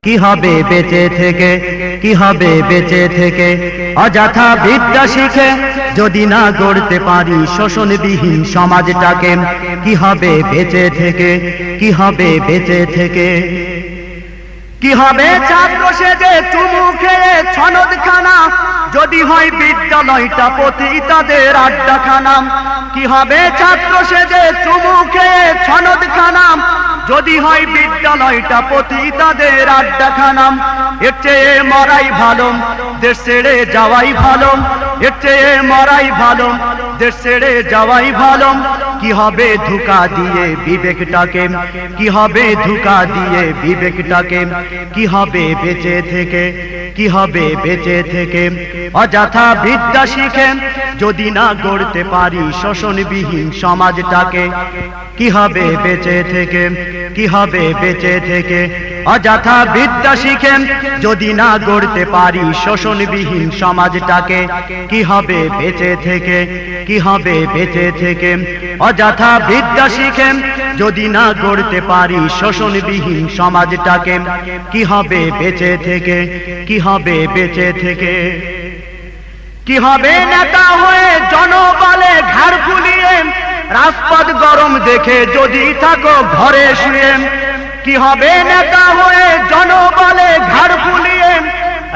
কি হবে বেঁচে থেকে, কি হবে বেঁচে থেকে। অযথা বিদ্যা শিখে যদি না গড়তে পারি শোষণবিহীন সমাজটাকে, কি হবে বেঁচে থেকে, কি হবে বেঁচে থেকে। কি হবে ছাত্র সেজে চুমু খেয়ে ছনদখানা, যদি হয় বিদ্যালয়টা পতিতাদের আড্ডাখানা। কি হবে ছাত্র সেজে চুমু খেয়ে ছনদখানা, যদি হয় বিদ্যালয়টা পতিতাদের আড্ডাখানা। এর চেয়ে মরাই ভালো, দেশ ছেড়ে যাওয়াই ভালো। এর চেয়ে মরাই ভালো, দেশ ছেড়ে যাওয়াই ভালো। কি হবে ধোঁকা দিয়ে বিবেকটাকে, কি হবে ধোঁকা দিয়ে বিবেকটাকে। কি হবে বেঁচে থেকে, কি হবে বেঁচে থেকে। অযথা বিদ্যা শিখে যদি না গড়তে পারি শোষণবিহীন সমাজটাকে, কি হবে বেঁচে থেকে, কি হবে বেঁচে থেকে। অযথা বিদ্যা শিখে যদি না গড়তে পারি শোষণবিহীন সমাজটাকে, কি হবে বেঁচে থেকে, কি হবে বেঁচে থেকে। অযথা বিদ্যা শিখে যদি না গড়তে পারি শোষণবিহীন সমাজটাকে, কি হবে বেঁচে থেকে, কি হবে বেঁচে থেকে। কি হবে নেতা হয়ে জনবলে ঘাড় ফুলিয়ে, রাজপথ গরম দেখে যদি থাকো ঘরে শুয়ে। কি হবে নেতা হয়ে জনবলে ঘাড় ফুলিয়ে,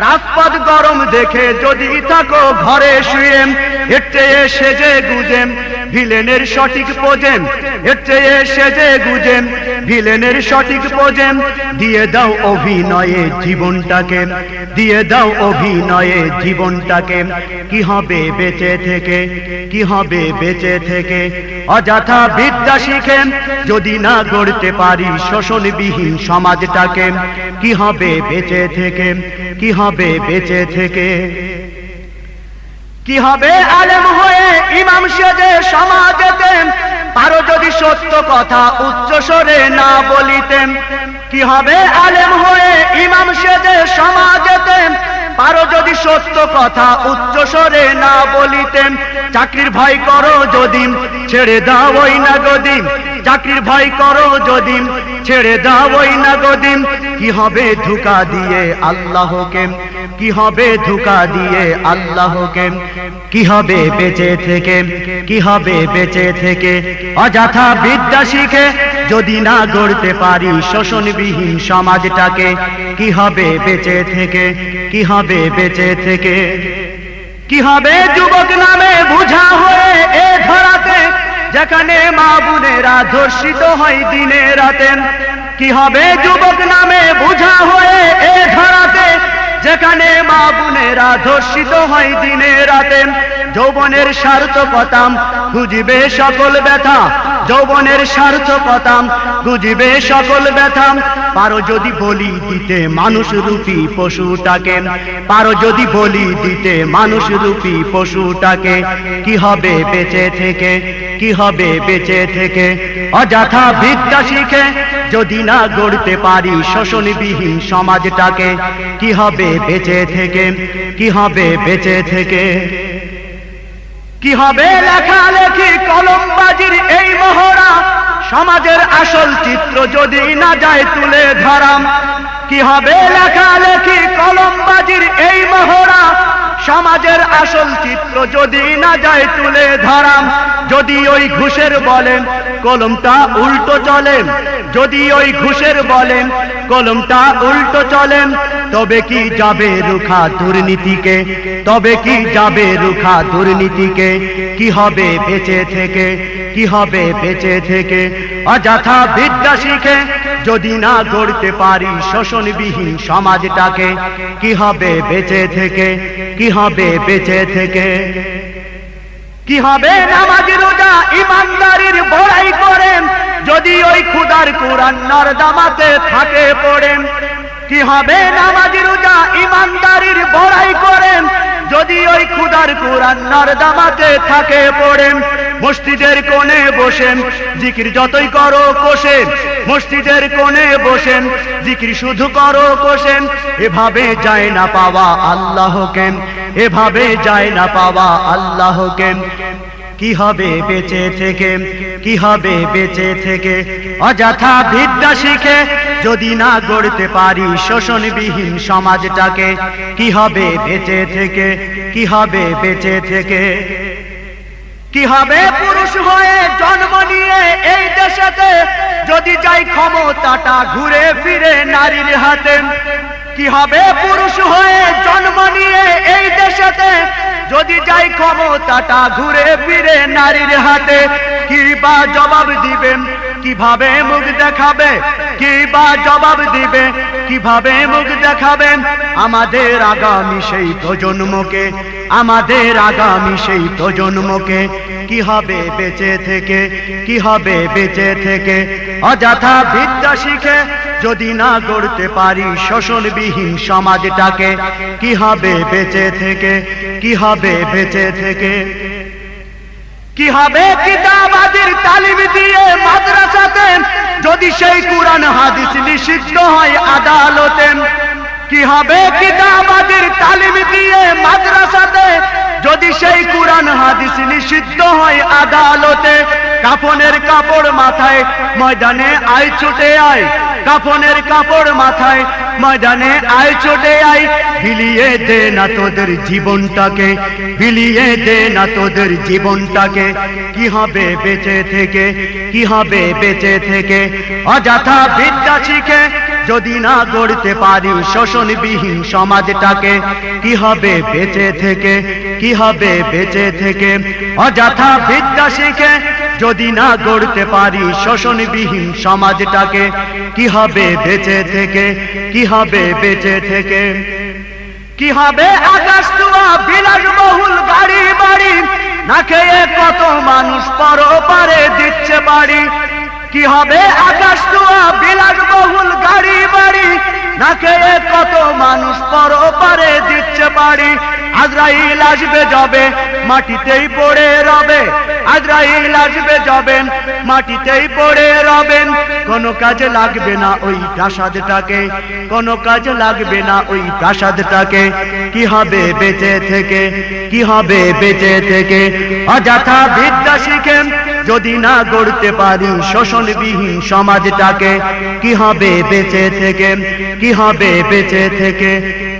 রাজপথ গরম দেখে যদি থাকো ঘরে শুয়ে। এর চেয়ে সেজে গুজে ভিলেনের সঠিক পোজে, এর চেয়ে সেজে গুজে ভিলেনের সঠিক পোজে। দিয়ে দাও অভিনয়ে জীবনটাকে, দিয়ে দাও অভিনয়ে জীবনটাকে। কি হবে বেঁচে থেকে, কি হবে বেঁচে থেকে। অযথা বিদ্যা শিখে যদি না গড়তে পারি শোষণবিহীন সমাজটাকে, কি হবে বেঁচে থেকে, কি হবে বেঁচে থেকে। কি হবে আলেম হয়ে ইমাম সেজে সমাজেতে, পারো যদি সত্য কথা উচ্চ স্বরে না বলিতেন। কি হবে আলেম হয়ে ইমাম সেজে সমাজেতে, পারো যদি সত্য কথা উচ্চ স্বরে না বলিতেন। চাকরির ভয় করো যদি ছেড়ে দাও ওই না গদিম, চাকরির ভয় করো যদি ছেড়ে দাও ওই না গদিম। কি হবে ধোঁকা দিয়ে আল্লাহকে, কি হবে ধোঁকা দিয়ে আল্লাহকে। কি হবে বেঁচে থেকে, কি হবে বেঁচে থেকে। অযথা বিদ্যা শিখে যদি না গড়তে পারি শোষণবিহীন সমাজটাকে, কি হবে বেঁচে থেকে, কি হবে বেঁচে থেকে। কি হবে যুবক নামে বুঝা হয়ে এ ধরাতে, যেখানে মা বোনেরা ধর্ষিত হয় দিনে রাতে। কি হবে যুবক নামে বুঝা হয়ে এ ধরাতে, যেখানে মা বোনেরা ধর্ষিত হয় দিনে রাতে। যৌবনের সার্থকতা বুঝিবে সকল ব্যথা, যৌবনের সার্থকতা বুঝিবে সকল ব্যথা। পারো যদি বলি দিতে মানুষ রূপী পশুটাকে, পারো যদি বলি দিতে মানুষ রূপী পশুটাকে। কি হবে বেঁচে থেকে, কি হবে বেঁচে থেকে। অযথা বিদ্যা শিখে যদি না গড়তে পারি শোষণবিহীন সমাজটাকে, কি হবে বেঁচে থেকে, কি হবে বেঁচে থেকে। কি হবে লেখালেখি কলমবাজির এই মহড়া, সমাজের আসল চিত্র যদি না যায় তুলে ধরাম। কি হবে লেখালেখি কলমবাজির এই মহড়া, সমাজের আসল চিত্র যদি না যায় তুলে ধরাম। যদি ওই ঘুষের বলেন কলমটা উল্টো চলেন, যদি ওই ঘুষের বলেন কলমটা উল্টো চলেন, তবে কি যাবে রুখা দুর্নীতিকে, তবে কি যাবে রুখা দুর্নীতিকে। কি হবে বেঁচে থেকে, কি হবে বেঁচে থেকে। অযথা বিদ্যা শিখে যদি না গড়তে পারি শোষণবিহীন সমাজটাকে, কি হবে বেঁচে থেকে, কি হবে বেঁচে থেকে। কি হবে নামাজ রোজা ইমানদারির বড়াই করেন, যদি ওই খুদার কোরআন নর্দমাতে থাকে পড়েন। কি হবে নামাজ রোজা ইমানদারির বড়াই করেন, যদি ওই খুদার কোরআন নর্দমাতে থাকে পড়েন। মসজিদের কোণে বসেন জিকির যতই করো কোষেন, মসজিদের কোণে বসেন জিকির শুধু করো কোষেন। এভাবে যায় না পাওয়া আল্লাহকে, এভাবে যায় না পাওয়া আল্লাহকে। কি হবে বেঁচে থেকে, কি হবে বেঁচে থেকে। অযথা বিদ্যা শিখে যদি না গড়তে পারি শোষণবিহীন সমাজটাকে, কি হবে বেঁচে থেকে, কি হবে বেঁচে থেকে? কি হবে পুরুষ হয়ে জন্ম নিয়ে এই দেশেতে, যদি যাই ক্ষমতাটা ঘুরে ফিরে নারীর হাতে? কি হবে পুরুষ হয়ে জন্ম নিয়ে এই দেশেতে, যদি যাই ক্ষমতাটা ঘুরে ফিরে নারীর হাতে? কি বা জবাব দিবেন, কিভাবে মুখ দেখাবে? কি বা জবাব দিবে, কিভাবে মুখ দেখাবেন আমাদের আগামী সেই প্রজন্মকে, আমাদের আগামী সেই প্রজন্মকে? কি হবে বেঁচে থেকে, কি হবে বেঁচে থেকে? অযথা বিদ্যা শিখে যদি না গড়তে পারি শোষণবিহীন সমাজটাকে, কি হবে বেঁচে থেকে, কি হবে বেঁচে থেকে? কি হবে কিতাবাদির তালিম দিয়ে মাদ্রাসাতে, যদি সেই কুরআন হাদিস নিষিদ্ধ হয় আদালতে? কি হবে কিতাবাদির তালিম দিয়ে মাদ্রাসাতে, যদি সেই কুরআন হাদিস নিষিদ্ধ হয় আদালতে? কাফনের কাপড় মাথায় ময়দানে আয় ছুটে আয়, কাফনের কাপড় মাথায় ময়দানে আয় ছুটে আয়, বিলিয়ে দে না তোদের জীবনটাকে, বিলিয়ে দে না তোদের জীবনটাকে? কি হবে বেঁচে থেকে, কি হবে বেঁচে থেকে? অযথা বিদ্যা শিখে যদি না গড়তে পারি শোষণবিহীন সমাজটাকে, কি হবে বেঁচে থেকে, কি হবে বেঁচে থেকে? অযথা বিদ্যা শিখে যদি না গড়তে পারি শোষণবিহীন সমাজটাকে, কি হবে বেঁচে থেকে, কি হবে বেঁচে থেকে? কি হবে আকাশ ছোঁয়া বিলাসবহুল গাড়ি বাড়ি, না খেয়ে কত মানুষ পরপারে দিচ্ছে বাড়ি? কি হবে আকাশ ছোঁয়া বিলাসবহুল গাড়ি বাড়ি, না খেয়ে কত মানুষ পরপারে দিচ্ছে বাড়ি? আজরাইল আসবে যাবে মাটিতেই পড়ে রবে, আজরাইল আসবে যাবেন মাটিতেই পড়ে রবেন। কোনো কাজে লাগবে না ওই প্রাসাদটাকে, কোনো কাজে লাগবে না ওই প্রাসাদটাকে? কি হবে বেঁচে থেকে, কি হবে বেঁচে থেকে? অযথা বিদ্যা শিখেন যদি না গড়তে পারি শোষণবিহীন সমাজটাকে, কি হবে বেঁচে থেকে, কি হবে বেঁচে থেকে?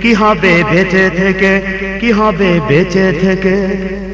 কি হবে বেঁচে থেকে, কি হবে বেঁচে থেকে?